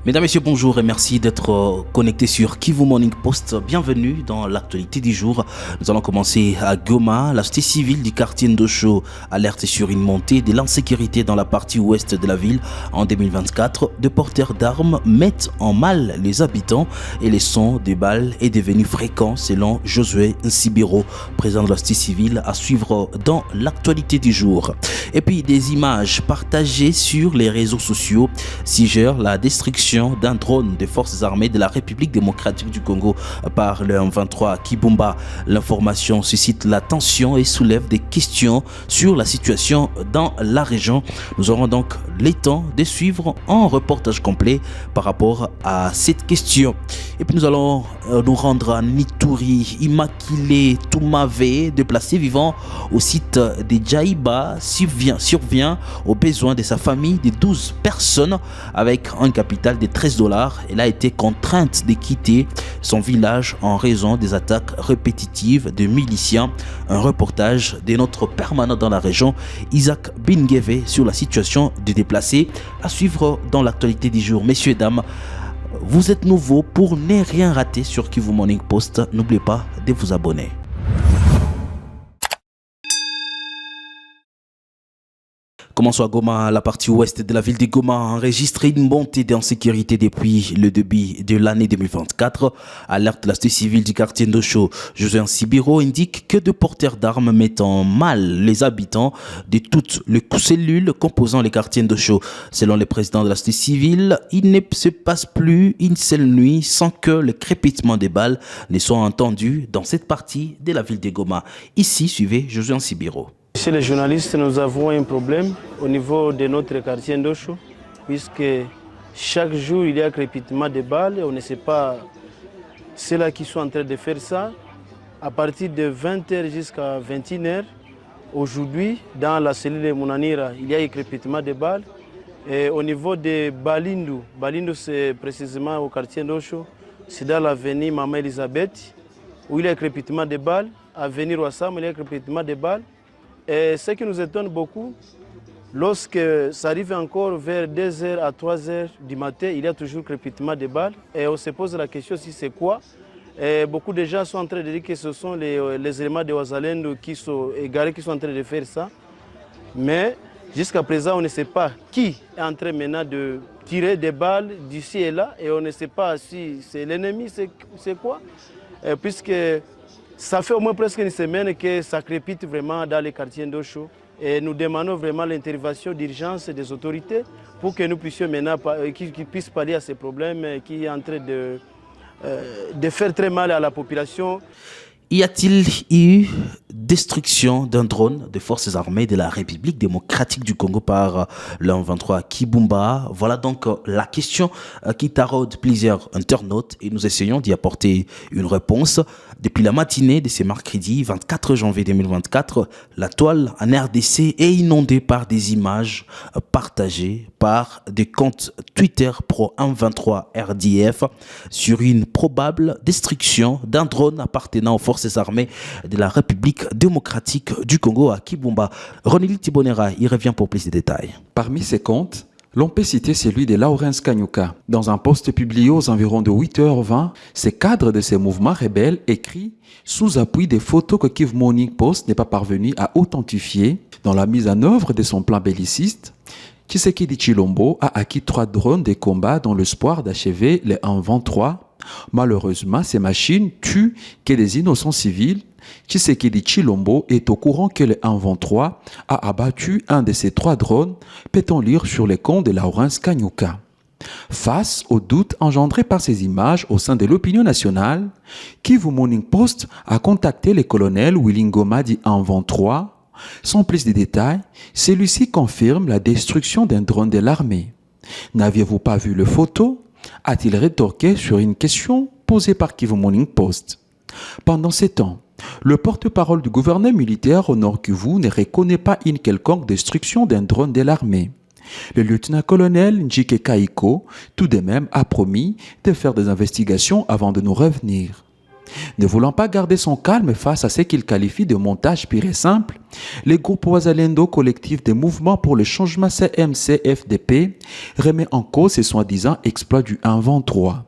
Mesdames, Messieurs, bonjour et merci d'être connectés sur Kivu Morning Post. Bienvenue dans l'actualité du jour. Nous allons commencer à Goma. La société civile du quartier Ndosho alerte sur une montée de l'insécurité dans la partie ouest de la ville en 2024. Des porteurs d'armes mettent en mal les habitants et les sons des balles est devenu fréquent selon Josué Nsibiro, président de la société civile, à suivre dans l'actualité du jour. Et puis des images partagées sur les réseaux sociaux suggèrent la destruction d'un drone des forces armées de la République démocratique du Congo par le M23 Kibumba. L'information suscite la tension et soulève des questions sur la situation dans la région. Nous aurons donc le temps de suivre un reportage complet par rapport à cette question. Et puis nous allons nous rendre à Nituri. Immaculé Toumave, déplacé vivant au site de Djaïba, survient aux besoins de sa famille de 12 personnes avec un capital de $13. Elle a été contrainte de quitter son village en raison des attaques répétitives de miliciens. Un reportage de notre permanent dans la région, Isaac Bingeve, sur la situation des déplacés à suivre dans l'actualité du jour. Messieurs et dames, vous êtes nouveaux, pour ne rien rater sur Kivu Morning Post, n'oubliez pas de vous abonner. Commençons à Goma. La partie ouest de la ville de Goma a enregistré une montée d'insécurité depuis le début de l'année 2024. Alerte de la société civile du quartier Ndosho, Josué Nsibiro, indique que des porteurs d'armes mettent en mal les habitants de toutes les cellules composant les quartiers Ndosho. Selon le président de la société civile, il ne se passe plus une seule nuit sans que le crépitement des balles ne soit entendu dans cette partie de la ville de Goma. Ici, suivez Josué Nsibiro. Chez les journalistes, nous avons un problème au niveau de notre quartier Ndosho, puisque chaque jour il y a crépitement de balles et on ne sait pas ceux-là qui sont en train de faire ça. À partir de 20h jusqu'à 21h, aujourd'hui, dans la cellule de Mounanira, il y a un crépitement de balles. Et au niveau de Balindu, Balindu c'est précisément au quartier Ndosho, c'est dans l'avenue Maman Elisabeth, où il y a un crépitement de balles. Avenue Ouassam, il y a un crépitement de balles. Et ce qui nous étonne beaucoup, lorsque ça arrive encore vers 2h à 3h du matin, il y a toujours crépitement de balles. Et on se pose la question si c'est quoi. Et beaucoup de gens sont en train de dire que ce sont les éléments de Ouazalendo qui sont égarés, qui sont en train de faire ça. Mais jusqu'à présent, on ne sait pas qui est en train maintenant de tirer des balles d'ici et là. Et on ne sait pas si c'est l'ennemi, c'est quoi. Puisque ça fait au moins presque une semaine que ça crépite vraiment dans les quartiers Ndosho. Et nous demandons vraiment l'intervention d'urgence des autorités pour que nous puissions maintenant, qu'ils puissent pallier à ces problèmes qui est en train de faire très mal à la population. Y a-t-il eu destruction d'un drone des forces armées de la République démocratique du Congo par le M23 Kibumba? Voilà donc la question qui taraude plusieurs internautes et nous essayons d'y apporter une réponse. Depuis la matinée de ce mercredi 24 janvier 2024, la toile en RDC est inondée par des images partagées par des comptes Twitter pro M23 RDF sur une probable destruction d'un drone appartenant aux forces armées de la République démocratique du Congo à Kibumba. Ronili Tibonera y revient pour plus de détails. Parmi ces comptes, l'on peut citer celui de Lawrence Kanyuka. Dans un post publié aux environs de 8h20, ce cadre de ces mouvements rebelles écrit sous appui des photos que Kivu Morning Post n'est pas parvenu à authentifier dans la mise en œuvre de son plan belliciste. Tshisekedi Tshilombo a acquis 3 drones de combat dans l'espoir d'achever les M23. Malheureusement, ces machines tuent que des innocents civils. Tshisekedi Tshilombo est au courant que le M23 a abattu un de ces 3 drones, peut-on lire sur les comptes de Lawrence Kanyuka. Face aux doutes engendrés par ces images au sein de l'opinion nationale, Kivu Morning Post a contacté le colonel Willy Ngoma dit M23. Sans plus de détails, celui-ci confirme la destruction d'un drone de l'armée. N'aviez-vous pas vu le photo? A-t-il rétorqué sur une question posée par Kivu Morning Post. Pendant ces temps, le porte-parole du gouverneur militaire au Nord Kivu ne reconnaît pas une quelconque destruction d'un drone de l'armée. Le lieutenant-colonel Njike Kaiko, tout de même, a promis de faire des investigations avant de nous revenir. Ne voulant pas garder son calme face à ce qu'il qualifie de montage pur et simple, le groupe Wazalendo, collectif des mouvements pour le changement CMC-FDP, remet en cause ses soi-disant exploits du 1-23.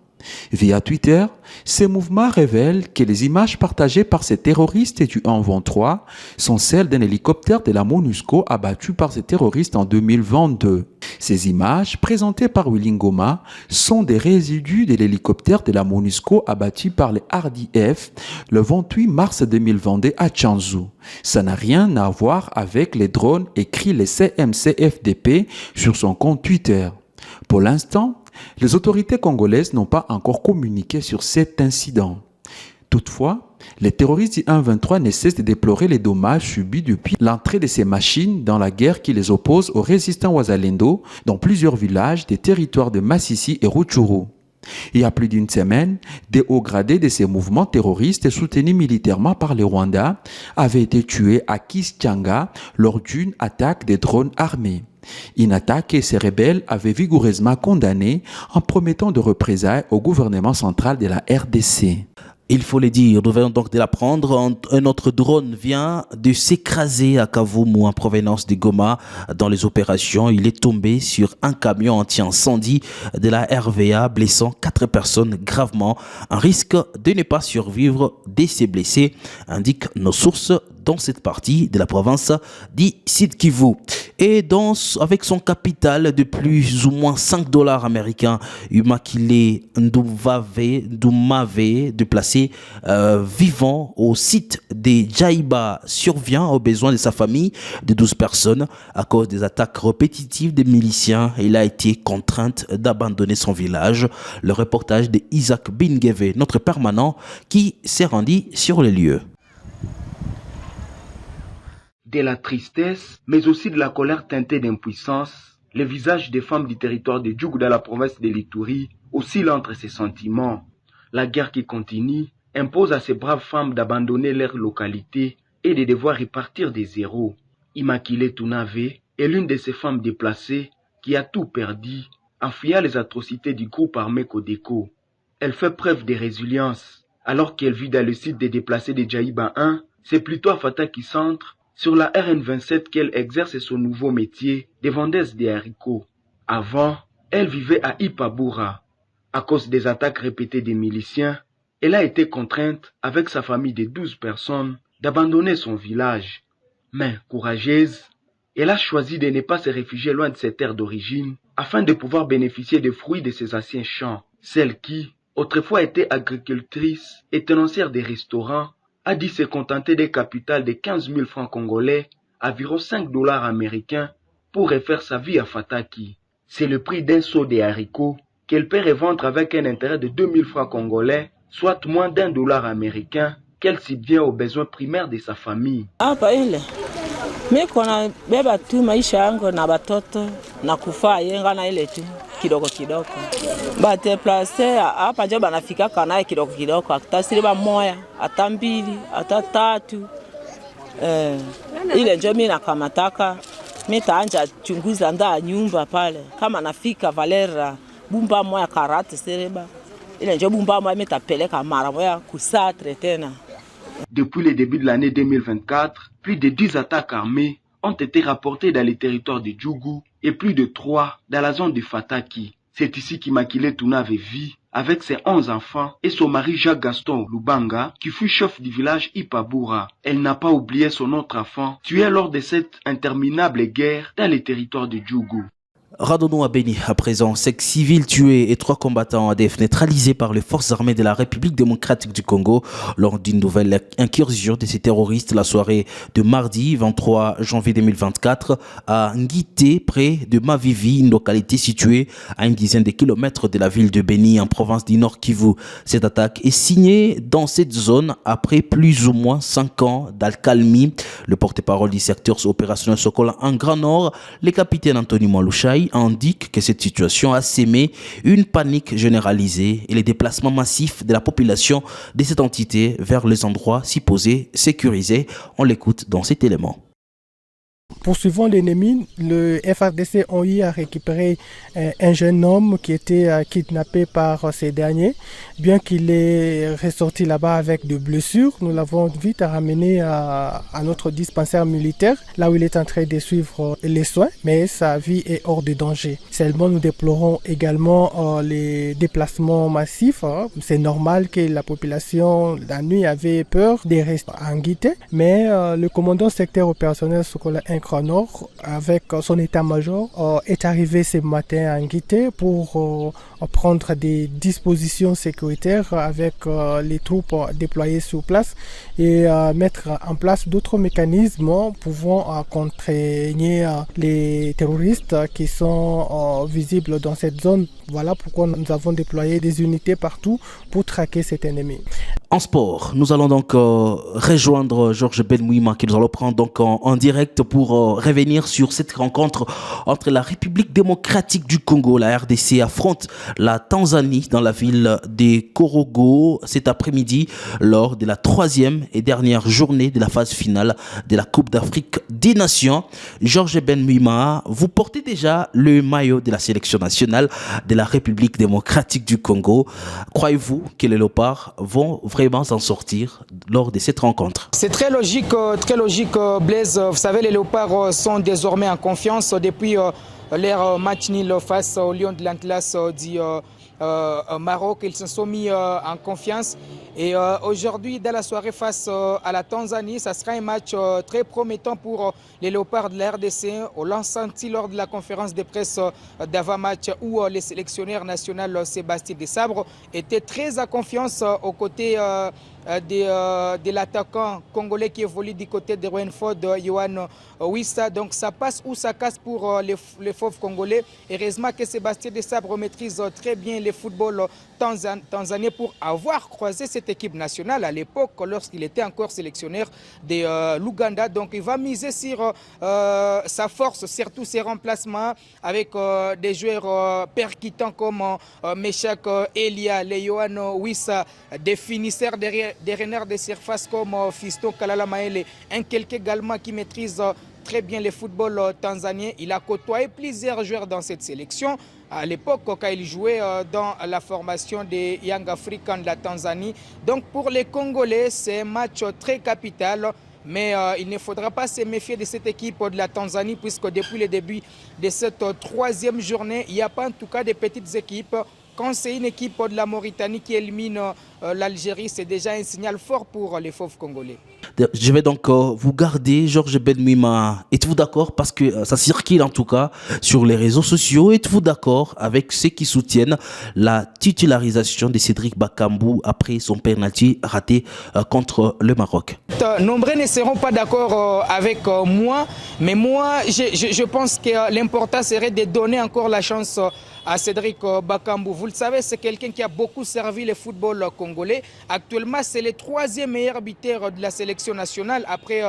Via Twitter, ces mouvements révèlent que les images partagées par ces terroristes du 1-23 sont celles d'un hélicoptère de la MONUSCO abattu par ces terroristes en 2022. Ces images, présentées par Willy Ngoma, sont des résidus de l'hélicoptère de la MONUSCO abattu par les RDF le 28 mars 2022 à Tchanzu. Ça n'a rien à voir avec les drones, écrit le CMC-FDP sur son compte Twitter. Pour l'instant, les autorités congolaises n'ont pas encore communiqué sur cet incident. Toutefois, les terroristes du 1-23 ne cessent de déplorer les dommages subis depuis l'entrée de ces machines dans la guerre qui les oppose aux résistants Wazalendo dans plusieurs villages des territoires de Massissi et Rutshuru. Il y a plus d'une semaine, des hauts gradés de ces mouvements terroristes soutenus militairement par le Rwanda avaient été tués à Kischanga lors d'une attaque des drones armés. Une attaque que ces rebelles avaient vigoureusement condamnée en promettant de représailles au gouvernement central de la RDC. Il faut le dire, nous venons donc de l'apprendre. Un autre drone vient de s'écraser à Kavumu en provenance de Goma. Dans les opérations, il est tombé sur un camion anti-incendie de la RVA, blessant 4 personnes gravement. Un risque de ne pas survivre de ces blessés, indiquent nos sources dans cette partie de la province du Sud Kivu. Et avec son capital de plus ou moins $5 américains, Umakile Ndoumave, déplacé vivant au site de Djaïba, survient aux besoins de sa famille de 12 personnes à cause des attaques répétitives des miliciens. Il a été contrainte d'abandonner son village. Le reportage de Isaac Bingeve, notre permanent, qui s'est rendu sur les lieux. De la tristesse, mais aussi de la colère teintée d'impuissance, les visages des femmes du territoire de Djougou dans la province de l'Ituri oscillent entre ces sentiments. La guerre qui continue impose à ces braves femmes d'abandonner leur localité et de devoir repartir de zéro. Immaculée Tunave est l'une de ces femmes déplacées qui a tout perdu en fuyant les atrocités du groupe armé Codeco. Elle fait preuve de résilience. Alors qu'elle vit dans le site des déplacés de Djaïba 1, c'est plutôt à Fataki Centre, sur la RN27, qu'elle exerce son nouveau métier de vendeuse de haricots. Avant, elle vivait à Ipabura. À cause des attaques répétées des miliciens, elle a été contrainte, avec sa famille de 12 personnes, d'abandonner son village. Mais courageuse, elle a choisi de ne pas se réfugier loin de ses terres d'origine, afin de pouvoir bénéficier des fruits de ses anciens champs. Celle qui, autrefois était agricultrice et tenancière des restaurants, a dit se contenter des capitales de 15 000 francs congolais, environ $5 américains, pour refaire sa vie à Fataki. C'est le prix d'un seau de haricots qu'elle peut revendre avec un intérêt de 2 000 francs congolais, soit moins $1 américain, qu'elle subvient aux besoins primaires de sa famille. Mimi beba tu maisha yangu na batoto na kufaa yenga na ile tu kidogo kidogo. Ba deplace hapa nje banafika kana kidogo kidogo atasiri ba moya, hata mbili, hata tatu. Ile nje mimi nakamataka, mimi taanja chunguza nda nyumba pale. Kama nafika Valera bumba moya karate sereba. Ile nje bumba moya mimi tapeleka mara moya kusatre tena. Depuis le début de l'année 2024, plus de 10 attaques armées ont été rapportées dans les territoires de Djougou et plus de 3 dans la zone de Fataki. C'est ici qu'Immaculée Tunave vit avec ses 11 enfants et son mari Jacques-Gaston Lubanga qui fut chef du village Ipabura. Elle n'a pas oublié son autre enfant tué lors de cette interminable guerre dans les territoires de Djougou. Radonnou à Béni, à présent, 5 civils tués et 3 combattants ADF neutralisés par les forces armées de la République démocratique du Congo lors d'une nouvelle incursion de ces terroristes la soirée de mardi 23 janvier 2024 à Ngité, près de Mavivi, une localité située à une dizaine de kilomètres de la ville de Béni en province du Nord Kivu. Cette attaque est signée dans cette zone après plus ou moins 5 ans d'alcalmie. Le porte-parole du secteur opérationnel Sokola en Grand Nord, le capitaine Anthony Mwalushai, indique que cette situation a sémé une panique généralisée et les déplacements massifs de la population de cette entité vers les endroits supposés sécurisés. On l'écoute dans cet élément. Poursuivant l'ennemi, le FARDC ont eu à récupérer un jeune homme qui était kidnappé par ces derniers. Bien qu'il est ressorti là-bas avec des blessures, nous l'avons vite ramené à notre dispensaire militaire, là où il est en train de suivre les soins, mais sa vie est hors de danger. Seulement, nous déplorons également les déplacements massifs. C'est normal que la population, la nuit, avait peur des restes en Guité, mais le commandant secteur opérationnel Sokola Incra Nord, avec son état-major, est arrivé ce matin à Nguité pour prendre des dispositions sécuritaires avec les troupes déployées sur place et mettre en place d'autres mécanismes pouvant contraigner les terroristes qui sont visibles dans cette zone. Voilà pourquoi nous avons déployé des unités partout pour traquer cet ennemi. En sport, nous allons donc rejoindre Georges Benmouima, que nous allons prendre donc en direct pour revenir sur cette rencontre entre la République démocratique du Congo, la RDC, affronte la Tanzanie dans la ville de Korogo cet après-midi lors de la 3e et dernière journée de la phase finale de la Coupe d'Afrique des Nations. Georges Benmouima, vous portez déjà le maillot de la sélection nationale de la République démocratique du Congo. Croyez-vous que les Léopards vont vraiment s'en sortir lors de cette rencontre? C'est très logique, Blaise. Vous savez, les Léopards sont désormais en confiance depuis leur match nul face au Lion de l'Atlas du Maroc. Ils se sont mis en confiance. Et aujourd'hui, dans la soirée face à la Tanzanie, ça sera un match très promettant pour les Léopards de la RDC. On l'a senti lors de la conférence de presse d'avant-match où le sélectionneur national Sébastien Desabre était très en confiance aux côtés de l'attaquant congolais qui évolue du côté de Renford, Yohan Wissa. Donc ça passe ou ça casse pour les fauves congolais. Heureusement que Sébastien Desabre maîtrise très bien le football tanzanien pour avoir croisé cette équipe nationale à l'époque lorsqu'il était encore sélectionneur de l'Ouganda. Donc il va miser sur sa force, surtout ses remplacements avec des joueurs percutants comme Meshak Elia, Yohan Wissa, des finisseurs des renards de surface comme Fiston Kalala Maele, un quelqu'un également qui maîtrise très bien le football tanzanien. Il a côtoyé plusieurs joueurs dans cette sélection. À l'époque, quand il jouait dans la formation des Young Africans de la Tanzanie. Donc pour les Congolais, c'est un match très capital. Mais il ne faudra pas se méfier de cette équipe de la Tanzanie puisque depuis le début de cette 3e journée, il n'y a pas en tout cas de petites équipes. Quand c'est une équipe de la Mauritanie qui élimine l'Algérie, c'est déjà un signal fort pour les fauves congolais. Je vais donc vous garder, Georges Benmouima. Êtes-vous d'accord? Parce que ça circule en tout cas sur les réseaux sociaux. Êtes-vous d'accord avec ceux qui soutiennent la titularisation de Cédric Bakambu après son penalty raté contre le Maroc? Nombreux ne seront pas d'accord avec moi, mais moi je pense que l'important serait de donner encore la chance à Cédric Bakambu. Vous le savez, c'est quelqu'un qui a beaucoup servi le football congolais. Actuellement, c'est le 3e meilleur buteur de la sélection nationale après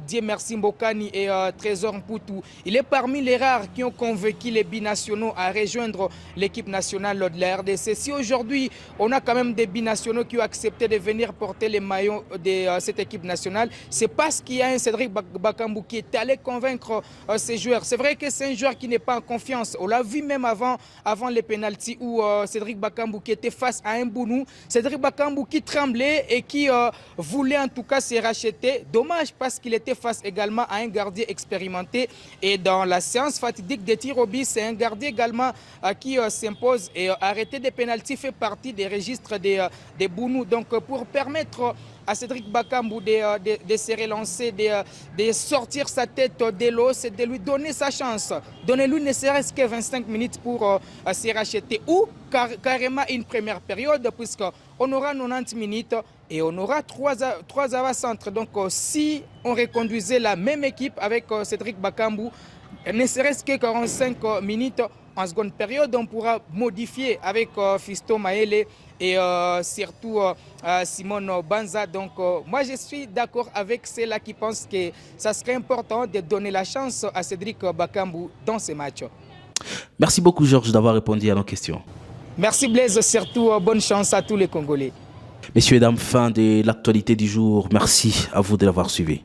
Dieu Merci Mbokani et Trésor Mputu. Il est parmi les rares qui ont convaincu les binationaux à rejoindre l'équipe nationale de la RDC. Si aujourd'hui, on a quand même des binationaux qui ont accepté de venir porter les maillots de cette équipe nationale, c'est parce qu'il y a un Cédric Bakambu qui est allé convaincre ces joueurs. C'est vrai que c'est un joueur qui n'est pas en confiance. On l'a vu même avant les pénaltys où Cédric Bakambu qui était face à un Bounou. Cédric Bakambu qui tremblait et qui voulait en tout cas se racheter. Dommage parce qu'il était face également à un gardien expérimenté. Et dans la séance fatidique des tirs au but, c'est un gardien également qui s'impose. Et arrêter des pénaltys fait partie des registres des Bounou. Donc pour permettre à Cédric Bakambu de se relancer, de sortir sa tête de l'eau, c'est de lui donner sa chance. Donnez-lui ne serait-ce que 25 minutes pour se racheter ou carrément une première période puisqu'on aura 90 minutes et on aura 3 avant-centres. Donc si on reconduisait la même équipe avec Cédric Bakambu, ne serait-ce que 45 minutes en seconde période, on pourra modifier avec Fiston Maele et surtout Simon Banza. Donc moi je suis d'accord avec ceux-là qui pensent que ça serait important de donner la chance à Cédric Bakambu dans ces matchs. Merci beaucoup Georges d'avoir répondu à nos questions. Merci Blaise, surtout bonne chance à tous les Congolais. Messieurs et dames, fin de l'actualité du jour. Merci à vous de l'avoir suivi.